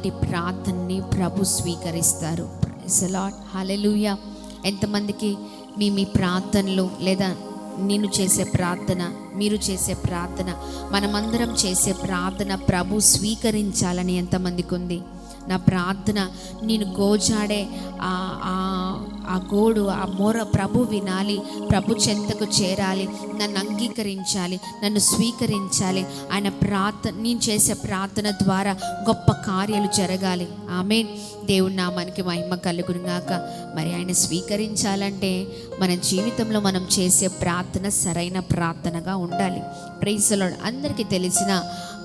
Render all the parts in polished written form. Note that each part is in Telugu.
అలాంటి ప్రార్థనని ప్రభు స్వీకరిస్తారు. ప్రైజ్ ది లార్డ్, హల్లెలూయా. ఎంతమందికి మీ ప్రార్థనలు, లేదా నేను చేసే ప్రార్థన, మీరు చేసే ప్రార్థన, మనమందరం చేసే ప్రార్థన ప్రభు స్వీకరించాలని ఎంతమందికి ఉంది? నా ప్రార్థన, నేను గోజాడే ఆ గోడు, ఆ మొర ప్రభు వినాలి, ప్రభు చెంతకు చేరాలి, నన్ను అంగీకరించాలి, నన్ను స్వీకరించాలి. ఆయన నేను చేసే ప్రార్థన ద్వారా గొప్ప కార్యాలు జరగాలి. ఆమేన్. దేవుని నామానికి మహిమ కలుగునుగాక. మరి ఆయన స్వీకరించాలంటే మన జీవితంలో మనం చేసే ప్రార్థన సరైన ప్రార్థనగా ఉండాలి. Praise the lord. అందరికీ తెలిసిన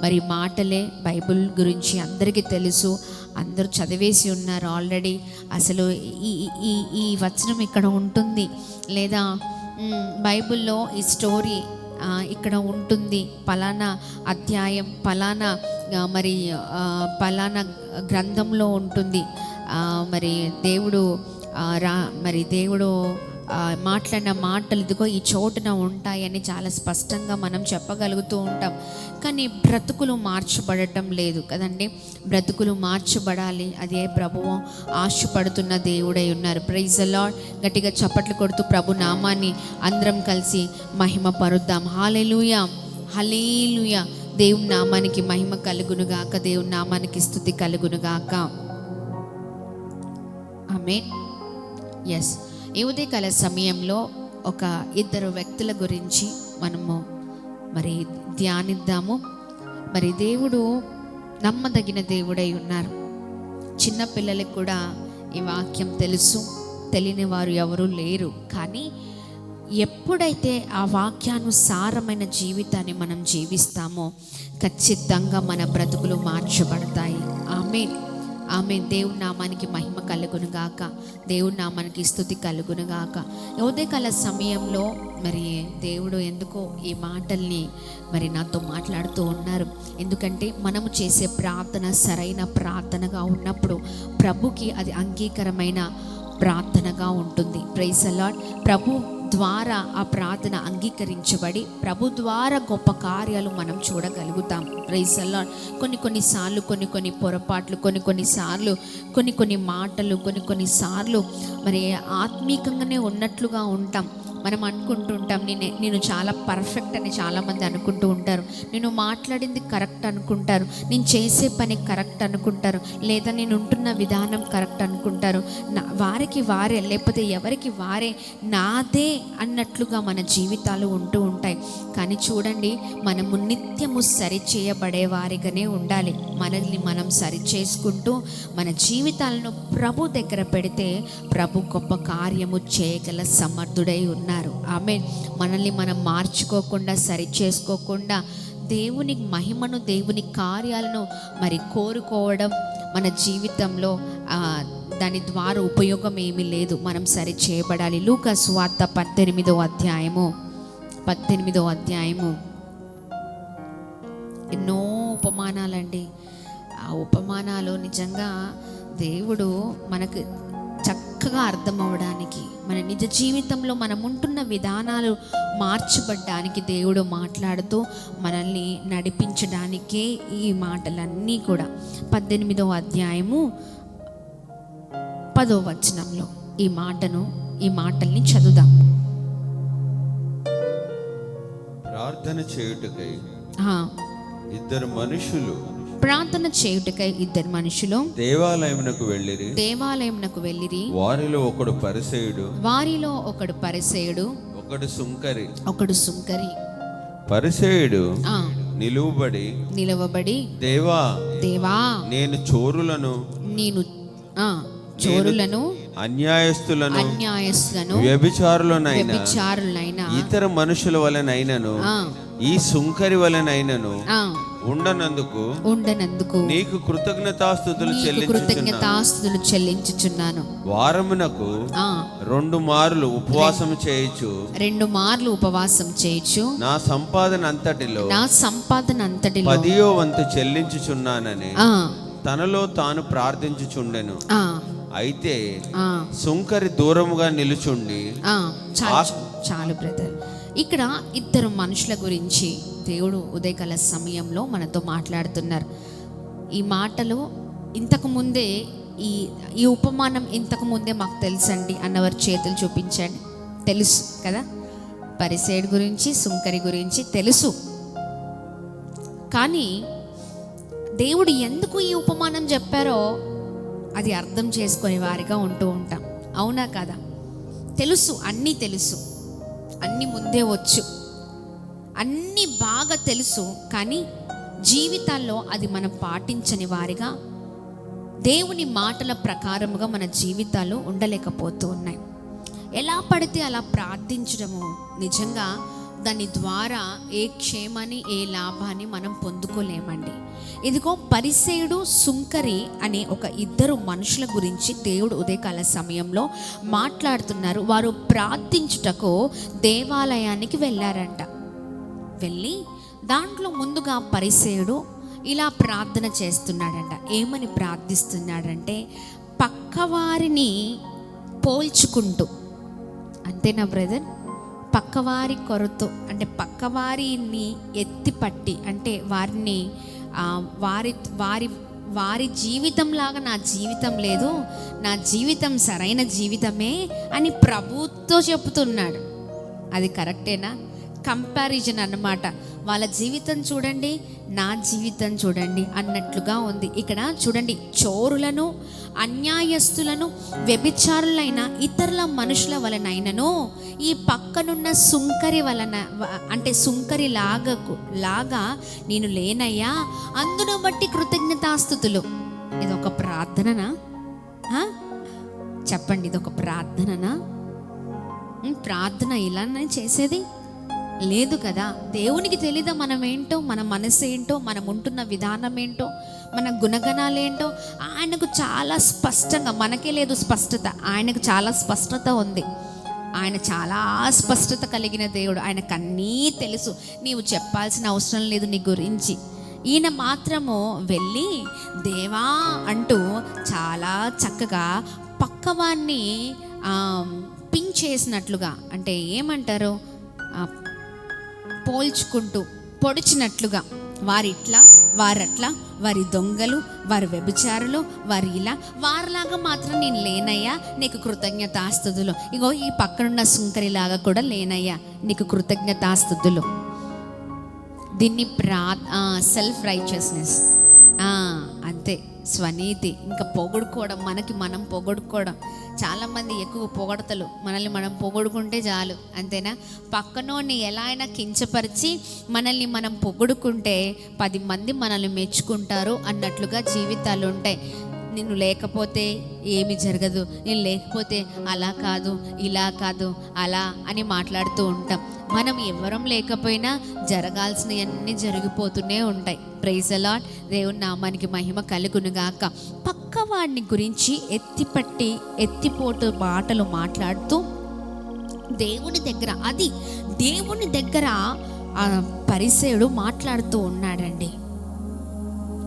మరి మాటలే, బైబిల్ గురించి అందరికీ తెలుసు, అందరూ చదివేసి ఉన్నారు ఆల్రెడీ. అసలు ఈ వచనం ఇక్కడ ఉంటుంది, లేదా బైబిల్లో ఈ స్టోరీ ఇక్కడ ఉంటుంది, పలానా అధ్యాయం పలానా పలానా గ్రంథంలో ఉంటుంది. మరి దేవుడు మాట్లాడిన మాటలు ఇదిగో ఈ చోటున ఉంటాయని చాలా స్పష్టంగా మనం చెప్పగలుగుతూ ఉంటాం. కానీ బ్రతుకులు మార్చబడటం లేదు కదండి. బ్రతుకులు మార్చబడాలి, అదే ప్రభువు ఆశపడుతున్న దేవుడై ఉన్నారు. Praise the lord. గట్టిగా చప్పట్లు కొడుతూ ప్రభు నామాన్ని అందరం కలిసి మహిమ పరుద్దాం. హల్లెలూయా, హల్లెలూయా. దేవుని నామానికి మహిమ కలుగునుగాక, దేవుని నామానికి స్తుతి కలుగునుగాక. ఆమేన్. ఎస్, ఈ ఉదయకాల సమయంలో ఒక ఇద్దరు వ్యక్తుల గురించి మనము మరి ధ్యానిద్దాము. మరి దేవుడు నమ్మదగిన దేవుడై ఉన్నారు. చిన్న పిల్లలకు కూడా ఈ వాక్యం తెలుసు, తెలియని వారు ఎవరూ లేరు. కానీ ఎప్పుడైతే ఆ వాక్యానుసారమైన జీవితాన్ని మనం జీవిస్తామో ఖచ్చితంగా మన బ్రతుకులు మార్చబడతాయి. ఆమేన్, ఆమేన్. దేవుని నామానికి మహిమ కలుగునుగాక, దేవుని నామానికి స్తుతి కలుగునుగాక. ఉదయకాల సమయంలో మరి దేవుడు ఎందుకో ఈ మాటల్ని మరి నాతో మాట్లాడుతూ ఉన్నారు. ఎందుకంటే మనము చేసే ప్రార్థన సరైన ప్రార్థనగా ఉన్నప్పుడు ప్రభుకి అది అంగీకారమైన ప్రార్థనగా ఉంటుంది. Praise the lord. ప్రభు ద్వారా ఆ ప్రార్థన అంగీకరించబడి ప్రభు ద్వారా గొప్ప కార్యాలు మనం చూడగలుగుతాం. Praise the Lord. కొన్నిసార్లు కొన్ని పొరపాట్లు, కొన్నిసార్లు కొన్ని మాటలు, కొన్నిసార్లు మరి ఆత్మీకంగానే ఉన్నట్లుగా ఉంటాం. మనం అనుకుంటుంటాం నేను చాలా పర్ఫెక్ట్ అని చాలామంది అనుకుంటూ ఉంటారు. నేను మాట్లాడింది కరెక్ట్ అనుకుంటారు, నేను చేసే పని కరెక్ట్ అనుకుంటారు, లేదా నేను ఉంటున్న విధానం కరెక్ట్ అనుకుంటారు. వారికి వారే, లేకపోతే ఎవరికి వారే నాదే అన్నట్లుగా మన జీవితాలు ఉంటూ ఉంటాయి. కానీ చూడండి, మనము నిత్యము సరిచేయబడే వారిగానే ఉండాలి. మనల్ని మనం సరిచేసుకుంటూ మన జీవితాలను ప్రభు దగ్గర పెడితే ప్రభు గొప్ప కార్యము చేయగల సమర్థుడై ఉన్నారు. ఆమేన్. మనల్ని మనం మార్చుకోకుండా, సరి చేసుకోకుండా దేవుని మహిమను, దేవుని కార్యాలను మరి కోరుకోవడం మన జీవితంలో దాని ద్వారా ఉపయోగం ఏమీ లేదు. మనం సరి చేయబడాలి. లూకా సువార్త 18వ అధ్యాయము ఎన్నో ఉపమానాలండి. ఆ ఉపమానాలు నిజంగా దేవుడు మనకు చక్కగా అర్థం అవ్వడానికి, మన నిజ జీవితంలో మనం ఉంటున్న విధానాలు మార్చబడ్డానికి దేవుడు మాట్లాడుతూ మనల్ని నడిపించడానికే ఈ మాటలన్నీ కూడా. 18వ అధ్యాయము 10వ వచనంలో ఈ మాటల్ని చదువుదాం. ప్రార్థన చేయుటకై ప్రార్థన చేయుటకై ఇద్దరు మనుషులు దేవాలయమునకు వెళ్ళిరి. వారిలో ఒకడు పరిసయ్యుడు, ఒకడు సుంకరి. పరిసయ్యుడు నిలువబడి దేవా నేను చోరులను అన్యాయస్తులను వ్యభిచారులనైనా ఇతర మనుషుల వలనైనను ఈ సుంకరి వలనైనను ఉండనందుకు నీకు కృతజ్ఞతాస్తుతులు చెల్లించుచున్నాను. వారమునకు 2 మార్లు ఉపవాసం చేయుచు నా సంపాదన అంతటిలో 10వ వంతు చెల్లించుచున్నానని తనలో తాను ప్రార్థించుచుండెను. అయితే సుంకరి దూరముగా నిలుచుండి చాలు బ్రదర్. ఇక్కడ ఇద్దరు మనుషుల గురించి దేవుడు ఉదయకాల సమయంలో మనతో మాట్లాడుతున్నారు. ఈ మాటలు ఇంతకు ముందే ఈ ఉపమానం ఇంతకు ముందే మాకు తెలుసండి అన్నవారు చేతులు చూపించండి. తెలుసు కదా, పరిసేయుడు గురించి సుంకరి గురించి తెలుసు. కానీ దేవుడు ఎందుకు ఈ ఉపమానం చెప్పారో అది అర్థం చేసుకునే వారిగా ఉంటూ ఉంటాం. అవునా కదా? తెలుసు, అన్నీ తెలుసు, అన్నీ ముందే వచ్చు, అన్నీ బాగా తెలుసు, కానీ జీవితాల్లో అది మనం పాటించని వారిగా దేవుని మాటల ప్రకారముగా మన జీవితాలు ఉండలేకపోతూ ఉన్నాయి. ఎలా పడితే అలా ప్రార్థించడము నిజంగా దాని ద్వారా ఏ క్షేమాన్ని ఏ లాభాన్ని మనం పొందుకోలేమండి. ఇదిగో పరిసేయుడు సుంకరి అనే ఒక ఇద్దరు మనుషుల గురించి దేవుడు ఉదయకాల సమయంలో మాట్లాడుతున్నారు. వారు ప్రార్థించుటకు దేవాలయానికి వెళ్ళారంట. వెళ్ళి దాంట్లో ముందుగా పరిసేయుడు ఇలా ప్రార్థన చేస్తున్నాడంట. ఏమని ప్రార్థిస్తున్నాడంటే, పక్కవారిని పోల్చుకుంటూ, అంతేనా బ్రదర్? పక్కవారి కొరత అంటే పక్కవారిని ఎత్తిపట్టి, అంటే వారిని వారి వారి వారి జీవితంలాగా నా జీవితం లేదు, నా జీవితం సరైన జీవితమే అని ప్రభుతో చెప్తున్నాడు. అది కరెక్టేనా? కంపారిజన్ అన్నమాట. వాళ్ళ జీవితం చూడండి, నా జీవితం చూడండి అన్నట్లుగా ఉంది. ఇక్కడ చూడండి, చోరులను, అన్యాయస్తులను, వ్యభిచారులైన ఇతరుల మనుషుల వలనైనను ఈ పక్కనున్న సుంకరి వలన, అంటే సుంకరి లాగా నేను లేనయ్యా, అందును బట్టి కృతజ్ఞతాస్తుతులు. ఇదొక ప్రార్థననా? చెప్పండి, ఇదొక ప్రార్థననా? ప్రార్థన ఇలానే చేసేది లేదు కదా. దేవునికి తెలీదా మనం ఏంటో, మన మనసు ఏంటో, మనం ఉంటున్న విధానం ఏంటో, మన గుణగణాలేంటో? ఆయనకు చాలా స్పష్టంగా, మనకే లేదు స్పష్టత, ఆయనకు చాలా స్పష్టత ఉంది. ఆయన చాలా స్పష్టత కలిగిన దేవుడు. ఆయనకు అన్నీ తెలుసు. నీవు చెప్పాల్సిన అవసరం లేదు నీ గురించి. ఈయన మాత్రము వెళ్ళి దేవా అంటూ చాలా చక్కగా పక్కవాన్ని పింక్ చేసినట్లుగా, అంటే ఏమంటారు, పోల్చుకుంటూ పొడిచినట్లుగా, వారిట్లా వారట్లా, వారి దొంగలు, వారి వ్యభిచారులు, వారి ఇలా, వారిలాగా మాత్రం నేను లేనయ్యా, నీకు కృతజ్ఞతాస్తుతులు. ఇగో ఈ పక్కనున్న సుంకరిలాగా కూడా లేనయ్యా, నీకు కృతజ్ఞతాస్తుతులు. దీన్ని సెల్ఫ్ రైచియస్నెస్, అంతే, స్వనీతి. ఇంకా పొగడుకోవడం, మనకి మనం పొగడుకోవడం. చాలామంది ఎక్కువ పొగడతలు, మనల్ని మనం పొగడుకుంటే చాలు, అంతేనా? పక్కనోని ఎలా అయినా కించపరిచి మనల్ని మనం పొగడుకుంటే 10 మంది మనల్ని మెచ్చుకుంటారు అన్నట్లుగా జీవితాలు ఉంటాయి. నేను లేకపోతే ఏమి జరగదు, నేను లేకపోతే అలా కాదు, ఇలా కాదు, అలా అని మాట్లాడుతూ ఉంటాం. మనం ఎవరం లేకపోయినా జరగాల్సినవన్నీ జరిగిపోతూనే ఉంటాయి. Praise the lord. దేవుని నామానికి మహిమ కలుగునుగాక. పక్కవాడిని గురించి ఎత్తిపోటు మాటలు మాట్లాడుతూ దేవుని దగ్గర పరిసేయుడు మాట్లాడుతూ ఉన్నాడండి.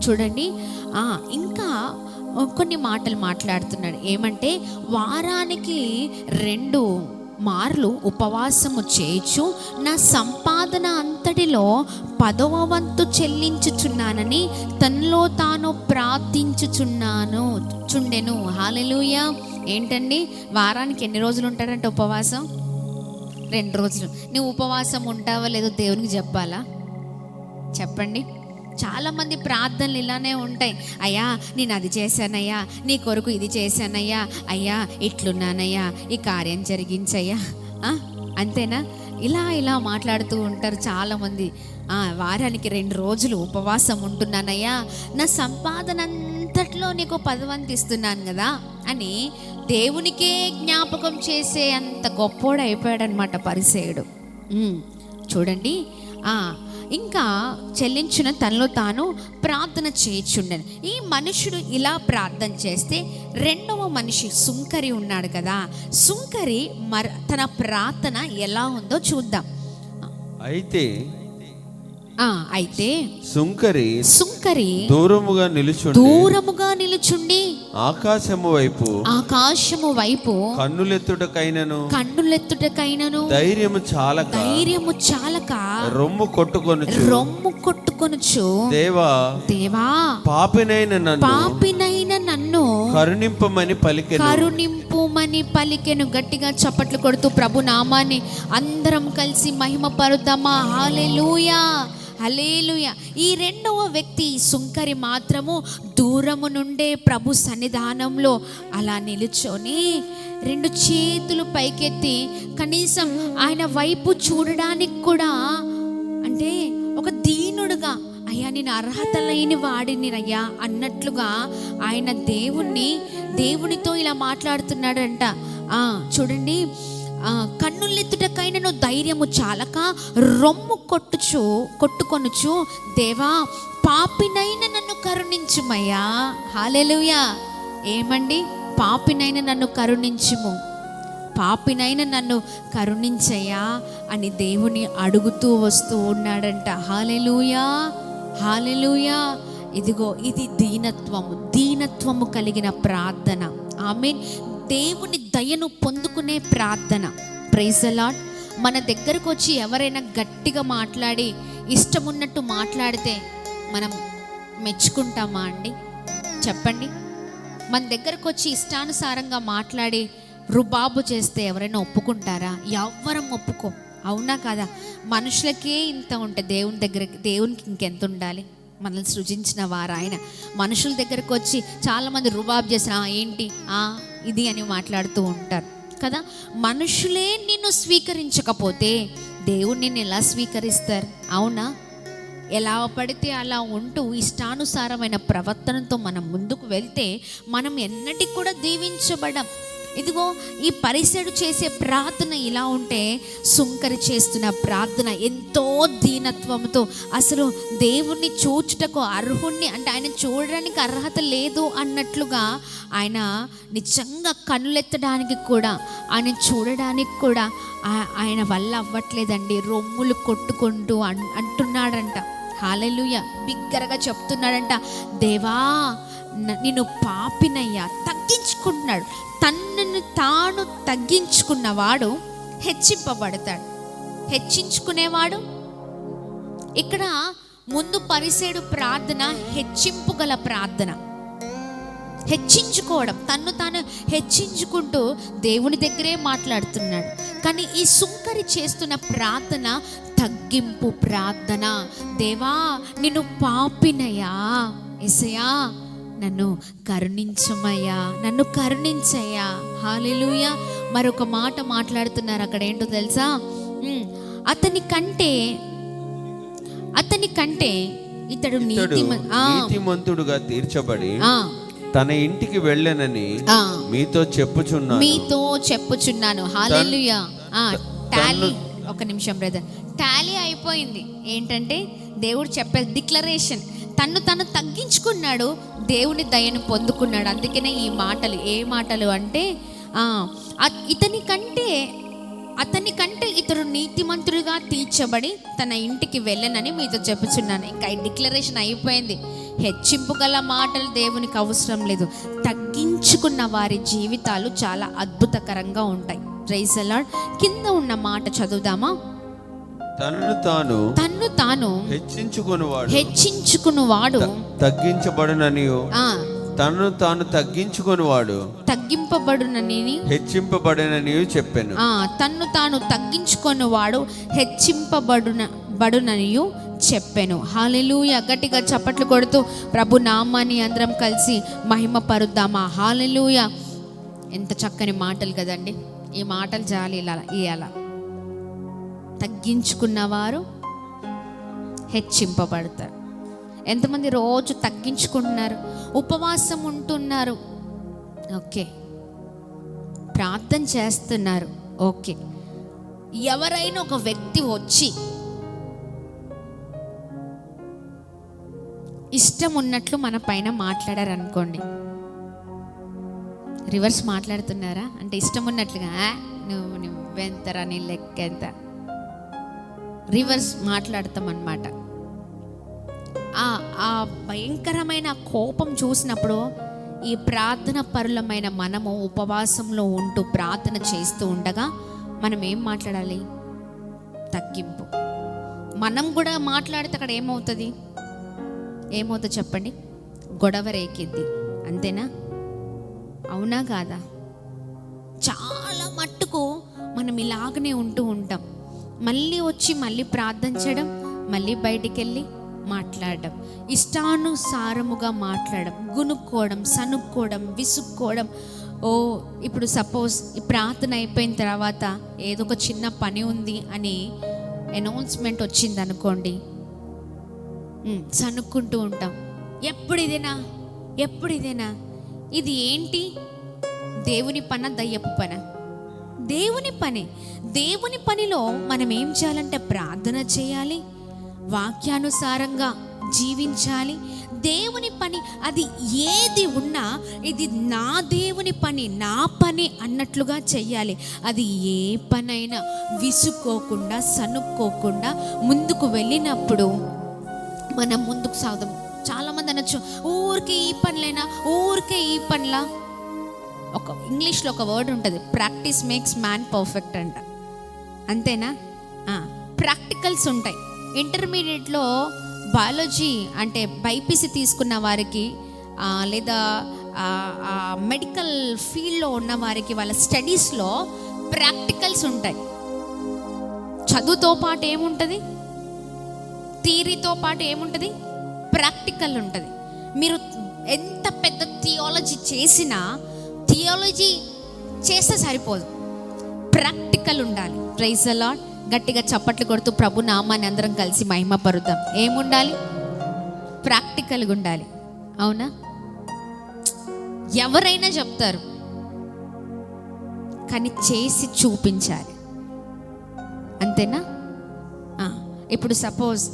చూడండి, ఇంకా కొన్ని మాటలు మాట్లాడుతున్నాడు. ఏమంటే, వారానికి 2 మార్లు ఉపవాసము చేయొచ్చు, నా సంపాదన అంతటిలో 10వ వంతు చెల్లించుచున్నానని తనలో తాను ప్రార్థించుచుండెను. హల్లెలూయా. ఏంటండి, వారానికి ఎన్ని రోజులు ఉంటాడంటే ఉపవాసం? 2 రోజులు. నువ్వు ఉపవాసం ఉంటావో లేదో దేవునికి చెప్పాలా? చెప్పండి. చాలామంది ప్రార్థనలు ఇలానే ఉంటాయి. అయ్యా నేను అది చేశానయ్యా, నీ కొరకు ఇది చేశానయ్యా, అయ్యా ఇట్లున్నానయ్యా, ఈ కార్యం జరిగించయ్యా, అంతేనా? ఇలా మాట్లాడుతూ ఉంటారు చాలామంది. వారానికి 2 రోజులు ఉపవాసం ఉంటున్నానయ్యా, నా సంపాదన అంతట్లో నీకు 10వ వంతు ఇస్తున్నాను కదా అని దేవునికే జ్ఞాపకం చేసే అంత గొప్పోడు అయిపోయాడనమాట పరిసేయుడు. చూడండి, ఇంకా చెల్లించిన తనలో తాను ప్రార్థన చేయుచుండెను. ఈ మనుషుడు ఇలా ప్రార్థన చేస్తే 2వ మనిషి సుంకరి ఉన్నాడు కదా, సుంకరి తన ప్రార్థన ఎలా ఉందో చూద్దాం. అయితే అయితే సుంకరి సుంకరి దూరముగా నిలుచుండి ఆకాశము వైపు కన్నులెత్తుటకైనను ధైర్యము చాలక రొమ్ము కొట్టుకొనుచు దేవా పాపినైన నన్ను కరుణింపుమని పలికెను. గట్టిగా చప్పట్లు కొడుతూ ప్రభు నామాన్ని అందరం కలిసి మహిమ పరుద్దామా. హల్లెలూయా, హల్లెలూయా. ఈ రెండవ వ్యక్తి సుంకరి మాత్రము దూరము నుండే ప్రభు సన్నిధానంలో అలా నిలుచొని రెండు చేతులు పైకెత్తి కనీసం ఆయన వైపు చూడడానికి కూడా, అంటే ఒక దీనుడుగా, అయ్యా నేను అర్హత లేని వాడిని అయ్యా అన్నట్లుగా ఆయన దేవునితో ఇలా మాట్లాడుతున్నాడంట. చూడండి, కన్నులెత్తుటకైనను ధైర్యము చాలక రొమ్ము కొట్టుకొనుచు దేవా పాపినైన నన్ను కరుణించుమయ్యా. హల్లెలూయా. ఏమండి, పాపినైన నన్ను కరుణించయ్యా అని దేవుని అడుగుతూ వస్తూ ఉన్నాడంట. హల్లెలూయా, హల్లెలూయా. ఇదిగో ఇది దీనత్వము కలిగిన ప్రార్థన. ఆమేన్. దేవుని దయను పొందుకునే ప్రార్థన. Praise the lord. మన దగ్గరకు వచ్చి ఎవరైనా గట్టిగా మాట్లాడి ఇష్టం ఉన్నట్టు మాట్లాడితే మనం మెచ్చుకుంటామా అండి? చెప్పండి. మన దగ్గరకు వచ్చి ఇష్టానుసారంగా మాట్లాడి రుబాబు చేస్తే ఎవరైనా ఒప్పుకుంటారా? ఎవ్వరం ఒప్పుకో. అవునా కాదా? మనుషులకే ఇంత ఉంటే దేవునికి ఇంకెంత ఉండాలి? మనల్ని సృజించిన వారు ఆయన. మనుషుల దగ్గరకు వచ్చి చాలామంది రుబాబు చేసిన ఏంటి ఇది అని మాట్లాడుతూ ఉంటారు కదా. మనుషులే నిన్ను స్వీకరించకపోతే దేవుడు నిన్ను ఎలా స్వీకరిస్తారు? అవునా? ఎలా పడితే అలా ఉంటూ ఇష్టానుసారమైన ప్రవర్తనతో మనం ముందుకు వెళ్తే మనం ఎన్నటికి కూడా దీవించబడం. ఇదిగో ఈ పరిసెడు చేసే ప్రార్థన ఇలా ఉంటే, సుంకరి చేస్తున్న ప్రార్థన ఎంతో దీనత్వంతో, అసలు దేవుణ్ణి చూచుటకు అర్హుణ్ణి, అంటే ఆయన చూడడానికి అర్హత లేదు అన్నట్లుగా, ఆయన నిజంగా కన్నులెత్తడానికి కూడా, ఆయన చూడడానికి కూడా ఆయన వల్ల అవ్వట్లేదండి. రొమ్ములు కొట్టుకుంటూ అంటున్నాడంట. హల్లెలూయా. బిగ్గరగా చెప్తున్నాడంట, దేవా నేను పాపినయ్యా. తగ్గించుకుంటున్నాడు. తనను తాను తగ్గించుకున్నవాడు హెచ్చింపబడతాడు. హెచ్చించుకునేవాడు, ఇక్కడ ముందు పరిసేడు ప్రార్థన హెచ్చింపు గల ప్రార్థన, హెచ్చించుకోవడం, తన్ను తాను హెచ్చించుకుంటూ దేవుని దగ్గరే మాట్లాడుతున్నాడు. కానీ ఈ సుంకరి చేస్తున్న ప్రార్థన తగ్గింపు ప్రార్థన. దేవా నిన్ను పాపినయ్యా, యేసయ్యా నన్ను కరుణించమయ్యా, నన్ను కరుణించయ్యా. హల్లెలూయా. మరొక మాట మాట్లాడుతున్నారు అక్కడ. ఏంటో తెలుసా? అతని కంటే ఇతడు నీతిమంతుడుగా తీర్చబడి తన ఇంటికి వెళ్ళనని మీతో చెప్పుచున్నాను. హల్లెలూయా. టాలీ, ఒక నిమిషం బ్రదర్. టాలీ అయిపోయింది. ఏంటంటే దేవుడు చెప్పే డిక్లరేషన్, తను తగ్గించుకున్నాడు, దేవుని దయను పొందుకున్నాడు. అందుకనే ఈ మాటలు. ఏ మాటలు అంటే అతని కంటే ఇతడు నీతిమంతుడిగా తీర్చబడి తన ఇంటికి వెళ్ళనని మీతో చెప్పుచున్నాను. ఇంకా ఈ డిక్లరేషన్ అయిపోయింది. హెచ్చింపు గల మాటలు దేవునికి అవసరం లేదు. తగ్గించుకున్న వారి జీవితాలు చాలా అద్భుతకరంగా ఉంటాయి. Praise the Lord. కింద ఉన్న మాట చదువుదామా? తన్ను తాను హెచ్చించుకునివాడు తగ్గించబడుననియు, తన్ను తాను తగ్గించుకునివాడు హెచ్చింపబడుననియు చెప్పాను. తన్ను తాను తగ్గించుకునివాడు హెచ్చింపబడుననియు చెప్పాను. హల్లెలూయా. గట్టిగా చప్పట్లు కొడుతూ ప్రభు నామాన్ని అందరం కలిసి మహిమ పరుద్దామా. హల్లెలూయా. ఎంత చక్కని మాటలు కదండి. ఈ మాటలు జాలి ఇయాల. తగ్గించుకున్నవారు హెచ్చింపబడతారు. ఎంతమంది రోజు తగ్గించుకుంటున్నారు, ఉపవాసం ఉంటున్నారు, ఓకే, ప్రార్థన చేస్తున్నారు, ఓకే. ఎవరైనా ఒక వ్యక్తి వచ్చి ఇష్టం ఉన్నట్లు మన పైన మాట్లాడారనుకోండి, రివర్స్ మాట్లాడుతున్నారా అంటే ఇష్టం ఉన్నట్లుగా నువ్వెంతరా, నీ లెక్క ఎంత, రివర్స్ మాట్లాడతాం అన్నమాట. ఆ భయంకరమైన కోపం చూసినప్పుడు ఈ ప్రార్థన పరులమైన మనము ఉపవాసంలో ఉంటూ ప్రార్థన చేస్తూ ఉండగా మనం ఏం మాట్లాడాలి? తగ్గింపు. మనం కూడా మాట్లాడితే అక్కడ ఏమవుతుంది చెప్పండి? గొడవ రేకిద్ది. అంతేనా? అవునా కాదా? చాలా మట్టుకు మనం ఇలాగనే ఉంటూ ఉంటాం. మళ్ళీ వచ్చి మళ్ళీ ప్రార్థన చేయడం, మళ్ళీ బయటికి వెళ్ళి మాట్లాడడం, ఇష్టానుసారముగా మాట్లాడడం, గునుక్కోవడం, సనుక్కోవడం, విసుక్కోవడం. ఇప్పుడు సపోజ్ ఈ ప్రార్థన అయిపోయిన తర్వాత ఏదో ఒక చిన్న పని ఉంది అని అనౌన్స్మెంట్ వచ్చింది అనుకోండి, సనుక్కుంటూ ఉంటాం. ఎప్పుడు ఇదేనా? ఇది ఏంటి? దేవుని పన, దయ్యపు పన? దేవుని పని. దేవుని పనిలో మనం ఏం చేయాలంటే ప్రార్థన చేయాలి, వాక్యానుసారంగా జీవించాలి. దేవుని పని అది ఏది ఉన్నా ఇది నా దేవుని పని, నా పని అన్నట్లుగా చెయ్యాలి. అది ఏ పనైనా విసుక్కోకుండా, సనుక్కోకుండా ముందుకు వెళ్ళినప్పుడు మనం ముందుకు సాగుదాం. చాలామంది అనొచ్చు, ఊరికే ఈ పనిలా. ఒక ఇంగ్లీష్లో ఒక వర్డ్ ఉంటుంది, ప్రాక్టీస్ మేక్స్ మ్యాన్ పర్ఫెక్ట్ అంట. అంతేనా? ప్రాక్టికల్స్ ఉంటాయి. ఇంటర్మీడియట్లో బయాలజీ అంటే బైపీసీ తీసుకున్న వారికి లేదా మెడికల్ ఫీల్డ్లో ఉన్న వారికి వాళ్ళ స్టడీస్లో ప్రాక్టికల్స్ ఉంటాయి. చదువుతో పాటు ఏముంటుంది? థియరీతో పాటు ఏముంటుంది? ప్రాక్టికల్ ఉంటుంది. మీరు ఎంత పెద్ద థియాలజీ చేసినా థియాలజీ చేస్తే సరిపోదు, ప్రాక్టికల్ ఉండాలి. Praise the lord. గట్టిగా చప్పట్లు కొడుతూ ప్రభు నామాన్ని అందరం కలిసి మహిమపరుద్దాం. ఏముండాలి? ప్రాక్టికల్గా ఉండాలి. అవునా? ఎవరైనా చెప్తారు, కానీ చేసి చూపించాలి. అంతేనా? ఇప్పుడు సపోజ్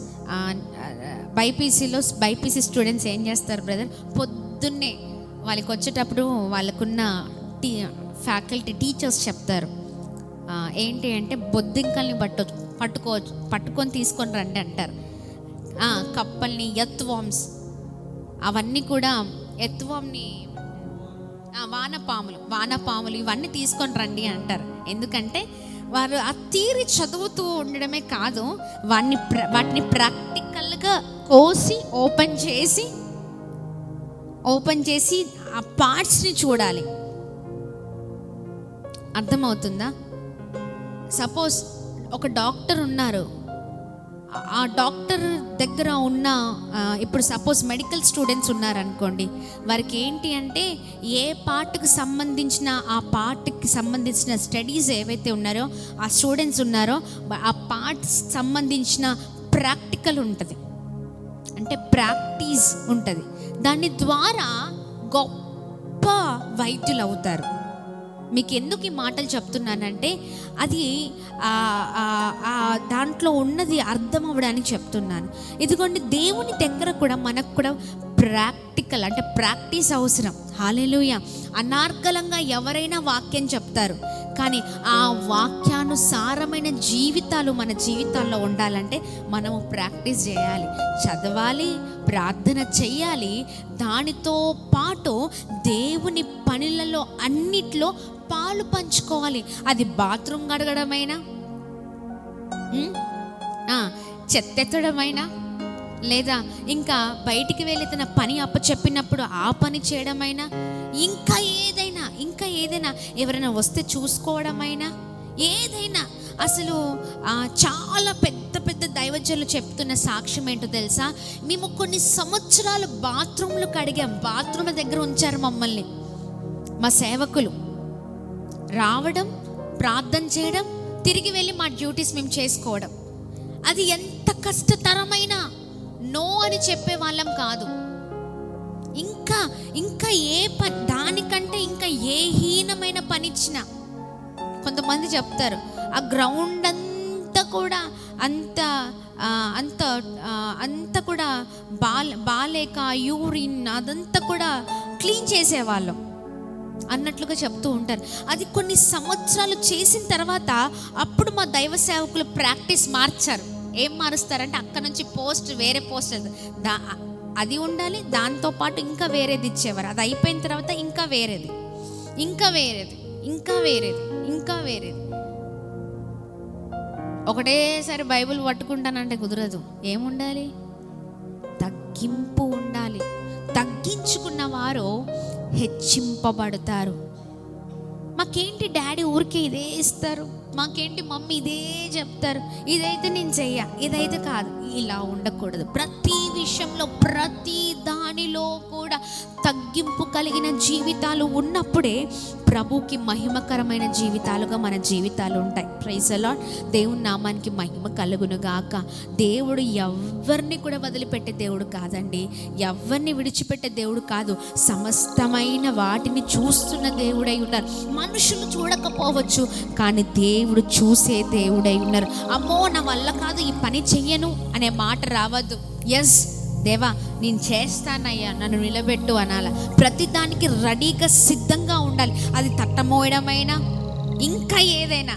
బైపీసీ స్టూడెంట్స్ ఏం చేస్తారు బ్రదర్? పొద్దున్నే వాళ్ళకి వచ్చేటప్పుడు వాళ్ళకున్న ఫ్యాకల్టీ టీచర్స్ చెప్తారు, ఏంటి అంటే బొద్దింకల్ని పట్టుకొని తీసుకొని రండి అంటారు. కప్పల్ని, ఎర్త్వామ్స్, అవన్నీ కూడా ఎర్త్వామ్ని, వానపాములు ఇవన్నీ తీసుకొని రండి అంటారు. ఎందుకంటే వారు ఆ థియరీ చదువుతూ ఉండడమే కాదు, వాటిని ప్రాక్టికల్గా కోసి ఓపెన్ చేసి ఆ పార్ట్స్ని చూడాలి. అర్థమవుతుందా? సపోజ్ ఒక డాక్టర్ ఉన్నారు, ఆ డాక్టర్ దగ్గర ఉన్న ఇప్పుడు సపోజ్ మెడికల్ స్టూడెంట్స్ ఉన్నారనుకోండి, వారికి ఏంటి అంటే ఏ పార్ట్కి సంబంధించిన ఆ పార్ట్కి సంబంధించిన స్టడీస్ ఏవైతే ఉన్నారో ఆ స్టూడెంట్స్ ఉన్నారో ఆ పార్ట్స్ సంబంధించిన ప్రాక్టికల్ ఉంటుంది, అంటే ప్రాక్టీస్ ఉంటుంది. దాని ద్వారా గొప్ప వైద్యులు అవుతారు. మీకు ఎందుకు ఈ మాటలు చెప్తున్నానంటే అది దాంట్లో ఉన్నది అర్థం అవ్వడానికి చెప్తున్నాను. ఇదిగోండి, దేవుని దగ్గర కూడా మనకు కూడా ప్రాక్టికల్ అంటే ప్రాక్టీస్ అవసరం. హల్లెలూయా. అనార్గళంగా ఎవరైనా వాక్యం చెప్తారు, కానీ ఆ వాక్యానుసారమైన జీవితాలు మన జీవితాల్లో ఉండాలంటే మనము ప్రాక్టీస్ చేయాలి, చదవాలి, ప్రార్థన చెయ్యాలి. దానితో పాటు దేవుని పనులలో అన్నిట్లో పాలు పంచుకోవాలి. అది బాత్రూమ్ కడగడమైనా, చెత్తెత్తడమైనా, లేదా ఇంకా బయటికి వెళ్ళి తన పని అప్పచెప్పినప్పుడు ఆ పని చేయడమైనా, ఇంకా ఏదైనా ఎవరైనా వస్తే చూసుకోవడమైనా, ఏదైనా. అసలు చాలా పెద్ద పెద్ద దైవజనులు చెప్తున్న సాక్ష్యం ఏంటో తెలుసా? మేము కొన్ని సంవత్సరాలు బాత్రూమ్లు కడిగాం, బాత్రూమ్ల దగ్గర ఉంచారు మమ్మల్ని. మా సేవకులు రావడం, ప్రార్థన చేయడం, తిరిగి వెళ్ళి మా డ్యూటీస్ మేము చేసుకోవడం. అది ఎంత కష్టతరమైన నో అని చెప్పే వాళ్ళం కాదు. ఇంకా ఏ పని, దానికంటే ఇంకా ఏ హీనమైన పని ఇచ్చినా. కొంతమంది చెప్తారు ఆ గ్రౌండ్ అంతా కూడా అంత కూడా బాలేక యూరిన్ అదంతా కూడా క్లీన్ చేసేవాళ్ళం అన్నట్లుగా చెప్తూ ఉంటారు. అది కొన్ని సంవత్సరాలు చేసిన తర్వాత అప్పుడు మా దైవ సేవకులు ప్రాక్టీస్ మార్చారు. ఏం మారుస్తారంటే అక్కడ నుంచి పోస్ట్ వేరే పోస్ట్ అది ఉండాలి, దాంతోపాటు ఇంకా వేరేది ఇచ్చేవారు. అది అయిపోయిన తర్వాత ఇంకా వేరేది, ఇంకా వేరేది, ఇంకా వేరేది, ఇంకా వేరేది. ఒకటేసారి బైబిల్ పట్టుకుంటానంటే కుదరదు. ఏముండాలి? తగ్గింపు ఉండాలి. తగ్గించుకున్న వారు హెచ్చింపబడతారు. మాకేంటి డాడీ ఊరికే ఇదే ఇస్తారు, మాకేంటి మమ్మీ ఇదే చెప్తారు, ఇదైతే నేను చెయ్య, ఇదైతే కాదు. ఇలా ఉండకూడదు. ప్రతి విషయంలో, ప్రతి దానిలో కూడా తగ్గింపు కలిగిన జీవితాలు ఉన్నప్పుడే ప్రభుకి మహిమకరమైన జీవితాలుగా మన జీవితాలు ఉంటాయి. Praise the lord. దేవుని నామానికి మహిమ కలుగును గాక. దేవుడు ఎవరిని కూడా వదిలిపెట్టే దేవుడు కాదండి, ఎవరిని విడిచిపెట్టే దేవుడు కాదు. సమస్తమైన వాటిని చూస్తున్న దేవుడై ఉన్నారు. మనుషులు చూడకపోవచ్చు, కానీ దేవుడు చూసే దేవుడై ఉన్నారు. అమ్మో నా వల్ల కాదు, ఈ పని చెయ్యను అనే మాట రావద్దు. ఎస్ దేవా నేను చేస్తానయ్యా, నన్ను నిలబెట్టు అనాల. ప్రతిదానికి రెడీగా సిద్ధంగా ఉండాలి. అది తట్టమోయడమైనా ఇంకా ఏదైనా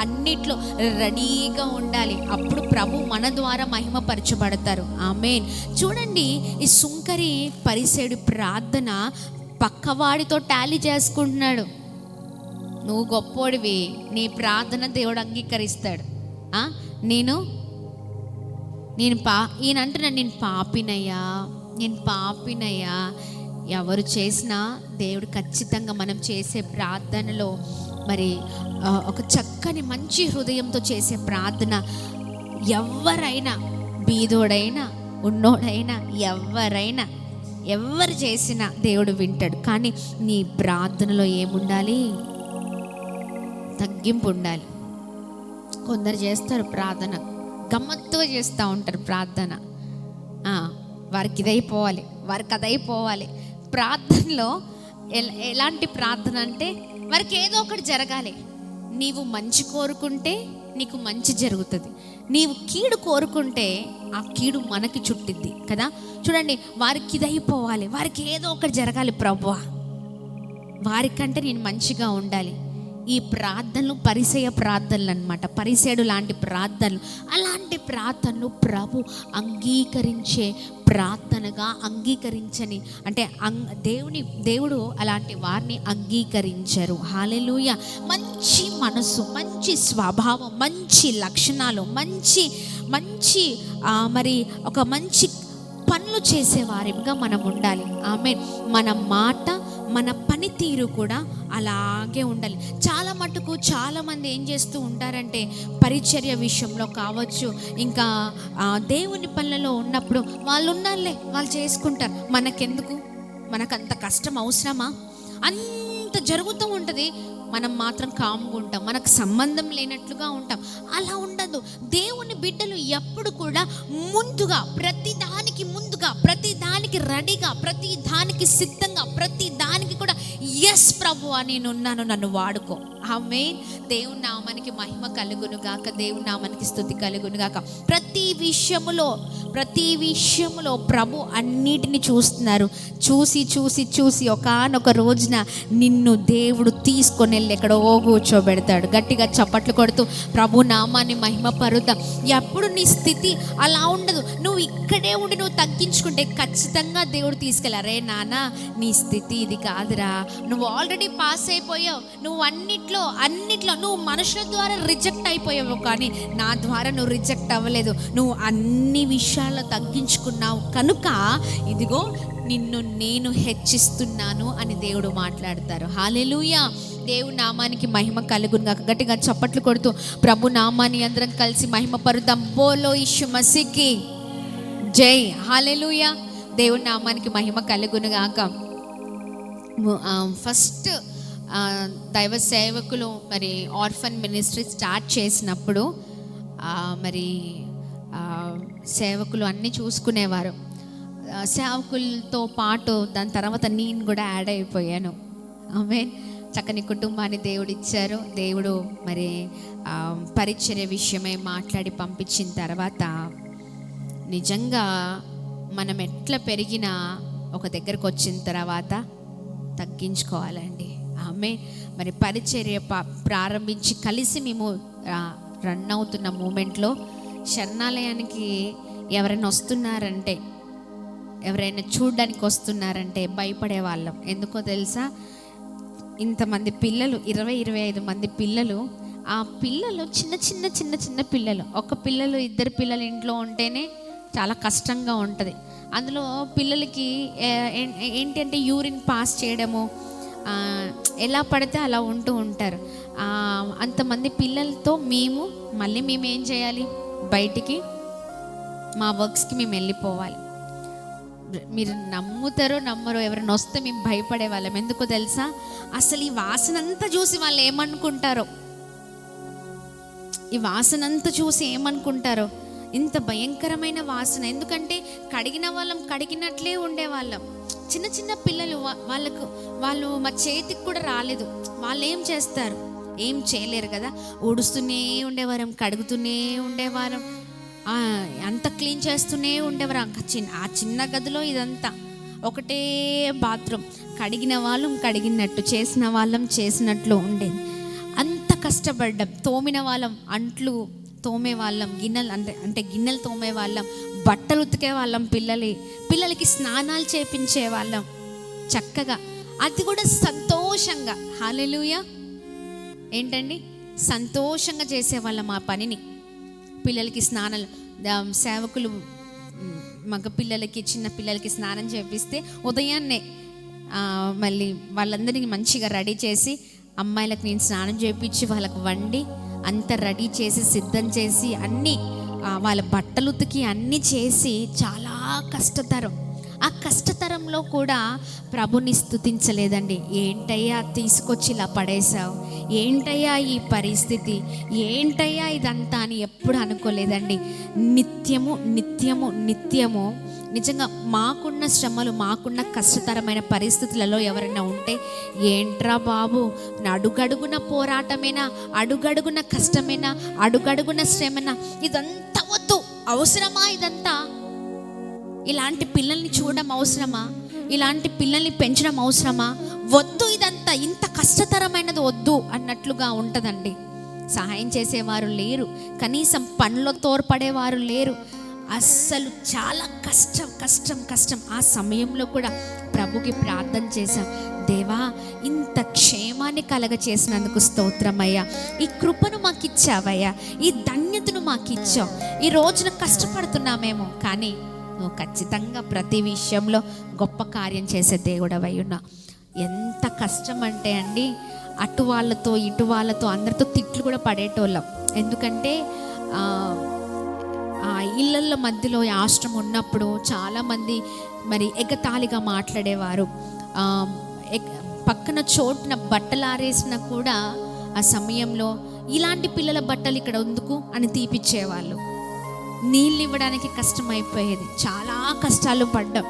అన్నిట్లో రెడీగా ఉండాలి. అప్పుడు ప్రభు మన ద్వారా మహిమపరచబడతారు. ఆమేన్. చూడండి, ఈ సుంకరి పరిసేడు ప్రార్థన పక్కవాడితో టాలీ చేసుకుంటున్నాడు. నువ్వు గొప్పోడివి, నీ ప్రార్థన దేవుడు అంగీకరిస్తాడు. ఈయన అంటున్నాడు, నేను పాపినయ్యా. ఎవరు చేసినా దేవుడు ఖచ్చితంగా మనం చేసే ప్రార్థనలో మరి ఒక చక్కని మంచి హృదయంతో చేసే ప్రార్థన ఎవరైనా, బీదోడైనా ఉన్నోడైనా ఎవరు చేసినా దేవుడు వింటాడు. కానీ నీ ప్రార్థనలో ఏముండాలి? తగ్గింపు ఉండాలి. కొందరు చేస్తారు ప్రార్థన, గమ్మత్తుగా చేస్తూ ఉంటారు ప్రార్థన. వారికి ఇదైపోవాలి, వారికి అదైపోవాలి. ప్రార్థనలో ఎలాంటి ప్రార్థన అంటే వారికి ఏదో ఒకటి జరగాలి. నీవు మంచి కోరుకుంటే నీకు మంచి జరుగుతుంది, నీవు కీడు కోరుకుంటే ఆ కీడు మనకి చుట్టిద్ది కదా. చూడండి, వారికి ఇదైపోవాలి, వారికి ఏదో ఒకటి జరగాలి ప్రభువా, వారికంటే నేను మంచిగా ఉండాలి. ఈ ప్రార్థనలు పరిసయ ప్రార్థనలు అన్నమాట. పరిసేడు లాంటి ప్రార్థనలు, అలాంటి ప్రార్థనలు ప్రభు అంగీకరించే ప్రార్థనగా అంగీకరించని అంటే దేవుడు అలాంటి వారిని అంగీకరించరు. హల్లెలూయా. మంచి మనసు, మంచి స్వభావం, మంచి లక్షణాలు, మంచి మరి ఒక మంచి పనులు చేసేవారిగా మనం ఉండాలి. ఆమేన్. మన మాట, మన పనితీరు కూడా అలాగే ఉండాలి. చాలామంది ఏం చేస్తూ ఉంటారంటే పరిచర్య విషయంలో కావచ్చు, ఇంకా దేవుని పనులలో ఉన్నప్పుడు వాళ్ళు ఉన్నారులే, వాళ్ళు చేసుకుంటారు, మనకెందుకు, మనకంత కష్టం అవసరమా, అంత జరుగుతూ ఉంటుంది. మనం మాత్రం కామ్గా ఉంటాం, మనకు సంబంధం లేనట్లుగా ఉంటాం. అలా ఉండదు. దేవుని బిడ్డలు ఎప్పుడు కూడా ముందుగా, ప్రతిదానికి రెడీగా, ప్రతిదానికి సిద్ధంగా, ప్రతిదానికి కూడా ఎస్ ప్రభువా నేనున్నాను, నన్ను వాడుకో. ఆమేన్. దేవుని నామానికి మహిమ కలుగును గాక, దేవుని నామానికి స్తుతి కలుగును గాక. ప్రతి విషయములో ప్రభు అన్నిటిని చూస్తున్నారు. చూసి ఒకానొక రోజున నిన్ను దేవుడు తీసుకొని వెళ్ళి ఎక్కడో కూర్చోబెడతాడు. గట్టిగా చప్పట్లు కొడుతూ ప్రభు నామాన్ని మహిమ పరుద్దాం. ఎప్పుడు నీ స్థితి అలా ఉండదు. నువ్వు ఇక్కడే ఉండి నువ్వు తగ్గించుకుంటే ఖచ్చితంగా దేవుడు తీసుకెళ్ళారే, నాన్న నీ స్థితి ఇది కాదురా, నువ్వు ఆల్రెడీ పాస్ అయిపోయావు, నువ్వు అన్నిట్లో నువ్వు మనుషుల ద్వారా రిజెక్ట్ అయిపోయావు, కానీ నా ద్వారా నువ్వు రిజెక్ట్ అవ్వలేదు. నువ్వు అన్ని విషయాల్లో తగ్గించుకున్నావు కనుక ఇదిగో నిన్ను నేను హెచ్చిస్తున్నాను అని దేవుడు మాట్లాడతారు. హల్లెలూయా. దేవుని నామానికి మహిమ కలుగును గాక. గట్టిగా చప్పట్లు కొడుతూ ప్రభు నామాన్ని అందరం కలిసి మహిమ పరుద్దాం. బోలో యేసు మసీకి జై. హల్లెలూయా. దేవుని నామానికి మహిమ కలుగును గాక. ఫస్ట్ దైవ సేవకులు మరి ఆర్ఫన్ మినిస్ట్రీ స్టార్ట్ చేసినప్పుడు మరి సేవకులు అన్నీ చూసుకునేవారు. సేవకులతో పాటు దాని తర్వాత నేను కూడా యాడ్ అయిపోయాను. ఆమేన్. చక్కని కుటుంబాన్ని దేవుడు ఇచ్చారు. దేవుడు మరి పరిచర్య విషయమై మాట్లాడి పంపించిన తర్వాత నిజంగా మనం ఎట్లా పెరిగినా ఒక దగ్గరకు వచ్చిన తర్వాత తగ్గించుకోవాలండి. ఆమె మరి పరిచర్య ప్రారంభించి కలిసి మేము రన్ అవుతున్న మూమెంట్లో శరణాలయానికి ఎవరైనా వస్తున్నారంటే, ఎవరైనా చూడడానికి వస్తున్నారంటే భయపడే వాళ్ళం. ఎందుకో తెలుసా? ఇంతమంది పిల్లలు, 20-25 మంది పిల్లలు. ఆ పిల్లలు చిన్న పిల్లలు. ఒక పిల్లలు, 2 పిల్లలు ఇంట్లో ఉంటేనే చాలా కష్టంగా ఉంటుంది. అందులో పిల్లలకి ఏంటంటే యూరిన్ పాస్ చేయడము, ఎలా పడితే అలా ఉంటూ ఉంటారు. అంతమంది పిల్లలతో మేము ఏం చేయాలి? బయటికి మా వర్క్స్కి మేము వెళ్ళిపోవాలి. మీరు నమ్ముతారో నమ్మరో, ఎవరైనా వస్తే మేము భయపడే వాళ్ళం. ఎందుకో తెలుసా? అసలు ఈ వాసన అంతా చూసి వాళ్ళు ఏమనుకుంటారో, ఈ వాసన అంతా చూసి ఏమనుకుంటారో. ఇంత భయంకరమైన వాసన. ఎందుకంటే కడిగిన వాళ్ళం కడిగినట్లే ఉండేవాళ్ళం. చిన్న పిల్లలు, వాళ్ళు మా చేతికి కూడా రాలేదు. వాళ్ళు ఏం చేస్తారు? ఏం చేయలేరు కదా. ఊడుస్తూనే ఉండేవారం, కడుగుతూనే ఉండేవారం, అంత క్లీన్ చేస్తూనే ఉండేవారు. ఆ చిన్న గదిలో ఇదంతా ఒకటే బాత్రూమ్. కడిగిన వాళ్ళం కడిగినట్టు, చేసిన వాళ్ళం చేసినట్లు ఉండేది. అంత కష్టపడ్డాం. తోమిన వాళ్ళం, అంట్లు తోమే వాళ్ళం, గిన్నెలు తోమే వాళ్ళం, బట్టలు ఉతికే వాళ్ళం, పిల్లలకి స్నానాలు చేపించే వాళ్ళం చక్కగా. అది కూడా సంతోషంగా. హల్లెలూయా. ఏంటండి? సంతోషంగా చేసేవాళ్ళం ఆ పనిని. పిల్లలకి స్నానాలు, సేవకులు మగ పిల్లలకి, చిన్న పిల్లలకి స్నానం చేపిస్తే ఉదయాన్నే మళ్ళీ వాళ్ళందరినీ మంచిగా రెడీ చేసి, అమ్మాయిలకు నేను స్నానం చేయించి వాళ్ళకు వండి అంత రెడీ చేసి సిద్ధం చేసి అన్నీ వాళ్ళ బట్టలు ఉతికి అన్నీ చేసి చాలా కష్టతరం. ఆ కష్టతరంలో కూడా ప్రభుని స్తుతించలేదండి. ఏంటయ్యా తీసుకొచ్చి ఇలా పడేశావు, ఏంటయ్యా ఈ పరిస్థితి, ఏంటయ్యా ఇదంతా అని ఎప్పుడు అనుకోలేదండి. నిత్యము నిజంగా మాకున్న శ్రమలు, మాకున్న కష్టతరమైన పరిస్థితులలో ఎవరైనా ఉంటే, ఏంట్రా బాబు, అడుగడుగున పోరాటమేనా, అడుగడుగున కష్టమేనా, అడుగడుగున శ్రమేనా, ఇదంతా వద్దు, అవసరమా ఇదంతా? ఇలాంటి పిల్లల్ని చూడడం అవసరమా? ఇలాంటి పిల్లల్ని పెంచడం అవసరమా? వద్దు, ఇదంతా ఇంత కష్టతరమైనది వద్దు అన్నట్లుగా ఉంటుందండి. సహాయం చేసేవారు లేరు, కనీసం పనిలో తోడ్పడేవారు లేరు. అస్సలు చాలా కష్టం. ఆ సమయంలో కూడా ప్రభుకి ప్రార్థన చేశాం. దేవా, ఇంత క్షేమాన్ని కలగ చేసినందుకు స్తోత్రమయ్యా. ఈ కృపను మాకు ఇచ్చావయ్యా, ఈ ధన్యతను మాకు ఇచ్చావు. ఈ రోజున కష్టపడుతున్నామేమో, కానీ నువ్వు ఖచ్చితంగా ప్రతి విషయంలో గొప్ప కార్యం చేసే దేవుడవై ఉన్నావు. ఎంత కష్టం అంటే అండి, అటు వాళ్ళతో ఇటు వాళ్ళతో అందరితో తిట్లు కూడా పడేటోళ్ళం. ఎందుకంటే ఇళ్ళల్లో మధ్యలో ఆశ్రమం ఉన్నప్పుడు చాలామంది మరి ఎగతాళిగా మాట్లాడేవారు. పక్కన చోటున బట్టలు ఆరేసినా కూడా ఆ సమయంలో ఇలాంటి పిల్లల బట్టలు ఇక్కడ ఎందుకు అని తీపిచ్చేవాళ్ళు. నీళ్ళు ఇవ్వడానికి కష్టమైపోయేది. చాలా కష్టాలు పడ్డాం.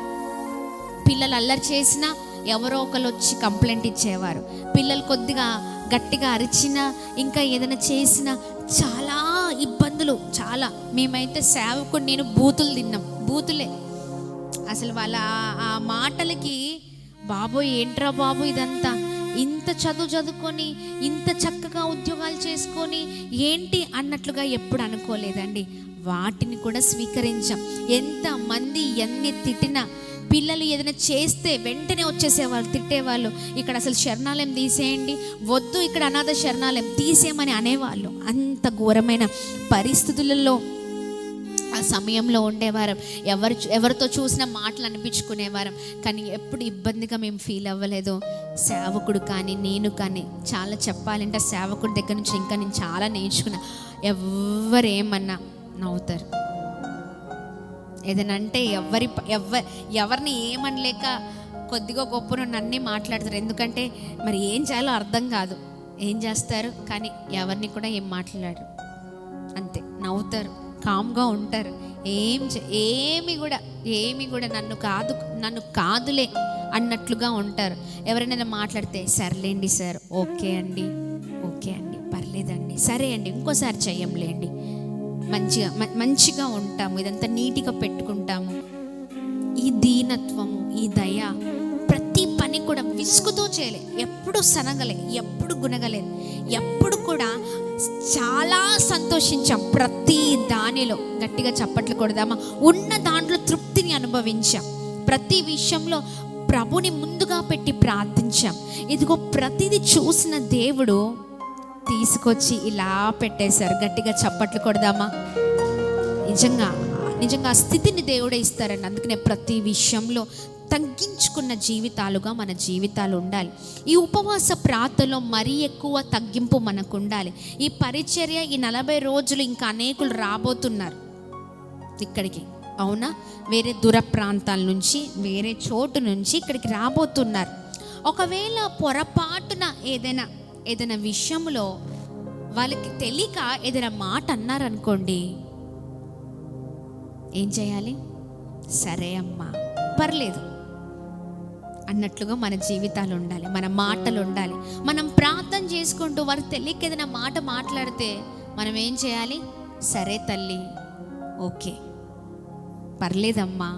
పిల్లలు అల్లరి చేసినా ఎవరో ఒకరు వచ్చి కంప్లైంట్ ఇచ్చేవారు. పిల్లలు కొద్దిగా గట్టిగా అరిచినా, ఇంకా ఏదైనా చేసినా చాలా ఇబ్బందులు. చాలా మేమైతే సేవకుడు నేను బూతులే అసలు. వాళ్ళ ఆ మాటలకి బాబోయ్, ఏంట్రా బాబు ఇదంతా, ఇంత చదువుకొని ఇంత చక్కగా ఉద్యోగాలు చేసుకొని ఏంటి అన్నట్లుగా ఎప్పుడు అనుకోలేదండి. వాటిని కూడా స్వీకరించాం. ఎంతమంది ఎన్ని తిట్టినా, పిల్లలు ఏదైనా చేస్తే వెంటనే వచ్చేసేవాళ్ళు, తిట్టేవాళ్ళు. ఇక్కడ అసలు శరణాలయం తీసేయండి, వద్దు ఇక్కడ అనాథ శరణాలయం తీసేయమని అనేవాళ్ళు. అంత ఘోరమైన పరిస్థితులలో ఆ సమయంలో ఉండేవారం. ఎవరితో చూసిన మాటలు అనిపించుకునేవారం. కానీ ఎప్పుడు ఇబ్బందిగా మేము ఫీల్ అవ్వలేదు. సేవకుడు కానీ నేను కానీ, చాలా చెప్పాలంటే సేవకుడి దగ్గర నుంచి ఇంకా నేను చాలా నేర్చుకున్నా. ఎవరేమన్నా నవ్వుతారు. ఏదైనా అంటే ఎవరిని ఏమనలేక కొద్దిగా గొప్పను నన్నే మాట్లాడతారు. ఎందుకంటే మరి ఏం చేయాలో అర్థం కాదు, ఏం చేస్తారు, కానీ ఎవరిని కూడా ఏం మాట్లాడరు. అంతే, నవ్వుతారు, కామ్గా ఉంటారు. ఏమి కూడా నన్ను కాదులే అన్నట్లుగా ఉంటారు. ఎవరైనా మాట్లాడితే సర్లేండి సార్, ఓకే అండి పర్లేదండి, సరే అండి ఇంకోసారి చెయ్యంలేండి, మంచిగా ఉంటాము, ఇదంతా నీట్గా పెట్టుకుంటాము. ఈ దీనత్వము, ఈ దయ, ప్రతి పని కూడా విసుగుతో చేయలే, ఎప్పుడు సనగలే, ఎప్పుడు గునగలేదు, ఎప్పుడు కూడా చాలా సంతోషించాం. ప్రతి దానిలో గట్టిగా చప్పట్లు కొడదామా? ఉన్న దాంట్లో తృప్తిని అనుభవించాం. ప్రతి విషయంలో ప్రభుని ముందుగా పెట్టి ప్రార్థించాం. ఇదిగో ప్రతిదీ చూసిన దేవుడు తీసుకొచ్చి ఇలా పెట్టేశారు. గట్టిగా చప్పట్లు కొడదామా? నిజంగా నిజంగా ఆ స్థితిని దేవుడే ఇస్తారండి. అందుకనే ప్రతి విషయంలో తగ్గించుకున్న జీవితాలుగా మన జీవితాలు ఉండాలి. ఈ ఉపవాస ప్రార్థనలో మరీ ఎక్కువ తగ్గింపు మనకు ఉండాలి. ఈ పరిచర్య, ఈ 40 రోజులు ఇంకా అనేకులు రాబోతున్నారు ఇక్కడికి, అవునా? వేరే దూర ప్రాంతాల నుంచి, వేరే చోటు నుంచి ఇక్కడికి రాబోతున్నారు. ఒకవేళ పొరపాటున ఏదైనా విషయంలో వాళ్ళకి తెలియక ఏదైనా మాట అన్నారనుకోండి, ఏం చేయాలి? సరే అమ్మా, పర్లేదు అన్నట్లుగా మన జీవితాలు ఉండాలి, మన మాటలు ఉండాలి. మనం ప్రార్థన చేసుకుంటూ వారికి తెలియక ఏదైనా మాట మాట్లాడితే మనం ఏం చేయాలి? సరే తల్లి, ఓకే, పర్లేదమ్మా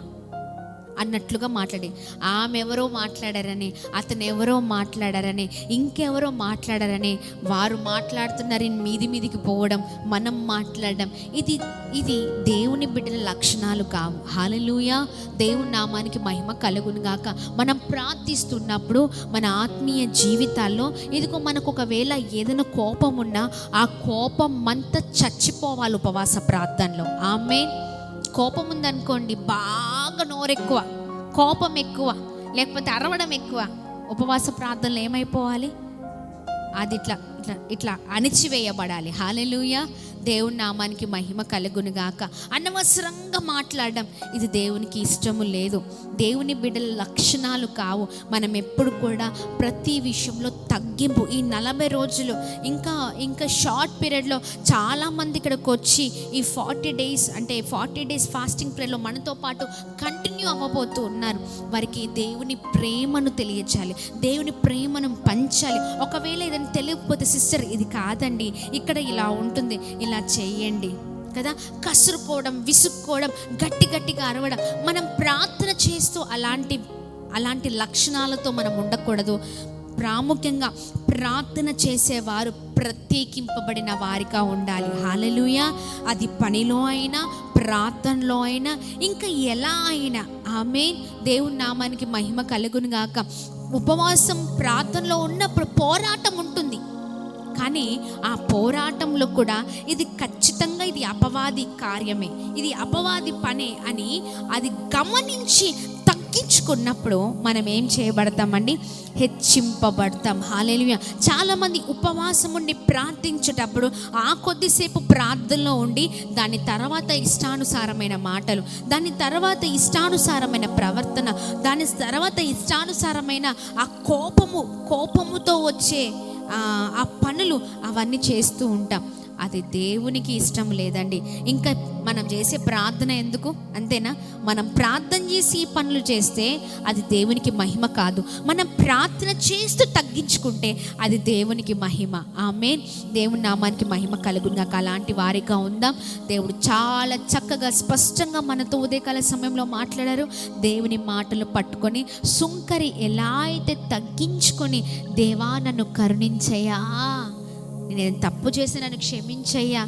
అన్నట్లుగా మాట్లాడి, ఆమె ఎవరో మాట్లాడారని, అతను ఎవరో మాట్లాడారని, ఇంకెవరో మాట్లాడారని, వారు మాట్లాడుతున్నారని మీదికి పోవడం, మనం మాట్లాడడం, ఇది దేవుని బిడ్డల లక్షణాలు కావు. హల్లెలూయా! దేవుని నామానికి మహిమ కలుగును గాక. మనం ప్రార్థిస్తున్నప్పుడు మన ఆత్మీయ జీవితాల్లో ఇదిగో మనకు ఒకవేళ ఏదైనా కోపం ఉన్నా ఆ కోపం అంతా చచ్చిపోవాలి ఉపవాస ప్రార్థనలో. ఆమేన్. కోపం ఉందనుకోండి, బాగా నోరెక్కువ, కోపం ఎక్కువ, లేకపోతే అరవడం ఎక్కువ, ఉపవాస ప్రార్థనలు ఏమైపోవాలి? అది ఇట్లా అణిచివేయబడాలి. హల్లెలూయా! దేవుని నామానికి మహిమ కలుగును గాక. అనవసరంగా మాట్లాడడం ఇది దేవునికి ఇష్టము లేదు. దేవుని బిడ్డల లక్షణాలు కావు. మనం ఎప్పుడు కూడా ప్రతి విషయంలో తగ్గింపు. ఈ 40 రోజులు ఇంకా షార్ట్ పీరియడ్లో చాలామంది ఇక్కడికి వచ్చి ఈ 40 డేస్ ఫాస్టింగ్ ప్రేయర్లో మనతో పాటు కంటిన్యూ అవ్వబోతూ ఉన్నారు. వారికి దేవుని ప్రేమను తెలియచాలి, దేవుని ప్రేమను పంచాలి. ఒకవేళ ఏదైనా తెలియకపోతే, సిస్టర్ ఇది కాదండి, ఇక్కడ ఇలా ఉంటుంది, ఇలా చేయండి కదా, కసురుకోవడం, విసుక్కోవడం, గట్టిగా అరవడం, మనం ప్రార్థన చేస్తూ అలాంటి లక్షణాలతో మనం ఉండకూడదు. ప్రాముఖ్యంగా ప్రార్థన చేసేవారు ప్రత్యేకింపబడిన వారిగా ఉండాలి. హల్లెలూయా! అది పనిలో అయినా, ప్రార్థనలో అయినా, ఇంకా ఎలా అయినా. ఆమేన్. దేవుని నామానికి మహిమ కలుగును గాక. ఉపవాసం ప్రార్థనలో ఉన్నప్పుడు పోరాటం ఉంటుంది, కానీ ఆ పోరాటంలో కూడా ఇది ఖచ్చితంగా ఇది అపవాది కార్యమే, ఇది అపవాది పనే అని అది గమనించి తగ్గించుకున్నప్పుడు మనం ఏం చేయబడతామండి? హెచ్చింపబడతాం. హల్లెలూయా! చాలామంది ఉపవాసం ఉండి ప్రార్థించేటప్పుడు ఆ కొద్దిసేపు ప్రార్థనలో ఉండి దాని తర్వాత ఇష్టానుసారమైన మాటలు, దాని తర్వాత ఇష్టానుసారమైన ప్రవర్తన, దాని తర్వాత ఇష్టానుసారమైన ఆ కోపముతో వచ్చే ఆ పనులు అవన్నీ చేస్తూ ఉంటాం. అది దేవునికి ఇష్టం లేదండి. ఇంకా మనం చేసే ప్రార్థన ఎందుకు? అంతేనా? మనం ప్రార్థన చేసి ఈ పనులు చేస్తే అది దేవునికి మహిమ కాదు. మనం ప్రార్థన చేస్తూ తగ్గించుకుంటే అది దేవునికి మహిమ. ఆమేన్. దేవుని నామానికి మహిమ కలుగును గాక. అలాంటి వారిగా ఉందాం. దేవుడు చాలా చక్కగా స్పష్టంగా మనతో ఉదయకాల సమయంలో మాట్లాడారు. దేవుని మాటలు పట్టుకొని సుంకరి ఎలా అయితే తగ్గించుకొని, దేవా నన్ను కరుణించయ్యా, నేను తప్పు చేసి నన్ను క్షమించయ్యా,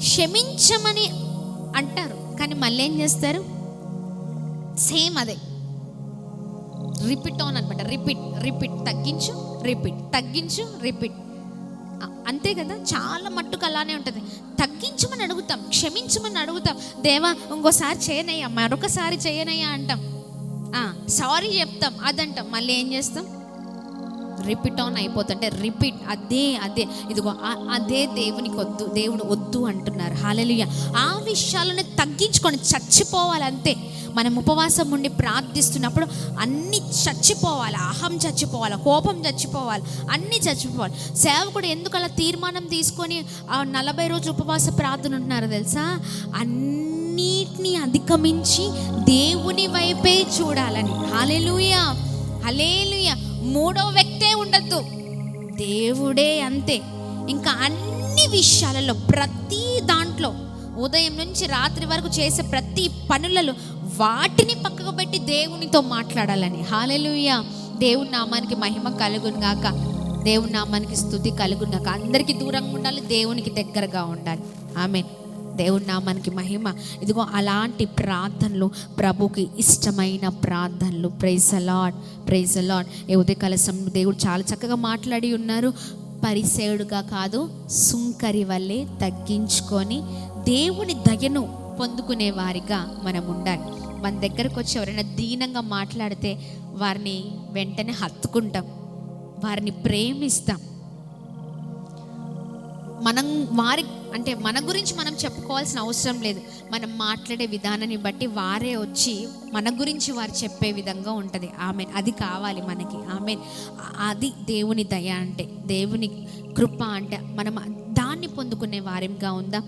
క్షమించమని అంటారు, కానీ మళ్ళీ ఏం చేస్తారు? సేమ్ అదే రిపీట్ ఆన్ అనమాట. రిపీట్ తగ్గించు రిపీట్ అంతే కదా. చాలా మట్టుకు అలానే ఉంటుంది. తగ్గించమని అడుగుతాం, క్షమించమని అడుగుతాం, దేవా ఇంకోసారి చేయనయ్యా, మరొకసారి చేయనయ్యా అంటాం, సారీ చెప్తాం, అదంటాం, మళ్ళీ ఏం చేస్తాం? రిపీట్ ఆన్ అయిపోతుంటే రిపీట్ అదే ఇదిగో అదే దేవునికి వద్దు, దేవుడు వద్దు అంటున్నారు. హల్లెలూయా! ఆ విషయాలను తగ్గించుకొని చచ్చిపోవాలి అంతే. మనం ఉపవాసం ఉండి ప్రార్థిస్తున్నప్పుడు అన్నీ చచ్చిపోవాలి. అహం చచ్చిపోవాలి, కోపం చచ్చిపోవాలి, అన్నీ చచ్చిపోవాలి. సేవకుడు ఎందుకు అలా తీర్మానం తీసుకొని 40 రోజులు ఉపవాస ప్రార్థన ఉంటున్నారు తెలుసా? అన్నిటినీ అధిగమించి దేవుని వైపే చూడాలని. హల్లెలూయా! హల్లెలూయా! మూడో వ్యక్తే ఉండద్దు, దేవుడే అంతే. ఇంకా అన్ని విషయాలలో, ప్రతి దాంట్లో, ఉదయం నుంచి రాత్రి వరకు చేసే ప్రతి పనులలో వాటిని పక్కకు పెట్టి దేవునితో మాట్లాడాలని. హల్లెలూయా! దేవుని నామానికి మహిమ కలుగును గాక. దేవుని నామానికి స్తుతి కలుగునాక. అందరికీ దూరంగా ఉండాలి, దేవునికి దగ్గరగా ఉండాలి. ఆమేన్. దేవుని నామానికి మహిమ. ఇదిగో అలాంటి ప్రార్థనలు, ప్రభుకి ఇష్టమైన ప్రార్థనలు. Praise the Lord, praise the Lord. ఈ ఉదయకాల సమయంలో దేవుడు చాలా చక్కగా మాట్లాడి ఉన్నారు. పరిసేయుడుగా కాదు, సుంకరి వల్లే తగ్గించుకొని దేవుని దయను పొందుకునే వారిగా మనం ఉండాలి. మన దగ్గరకు వచ్చి ఎవరైనా దీనంగా మాట్లాడితే వారిని వెంటనే హత్తుకుంటాం, వారిని ప్రేమిస్తాం. మనం మన గురించి మనం చెప్పుకోవాల్సిన అవసరం లేదు. మనం మాట్లాడే విధానాన్ని బట్టి వారే వచ్చి మన గురించి వారు చెప్పే విధంగా ఉంటుంది. ఆమెన్. అది కావాలి మనకి. ఆమెన్. అది దేవుని దయ అంటే, దేవుని కృప అంటే, మనం దాన్ని పొందుకునే వారిగా ఉందా?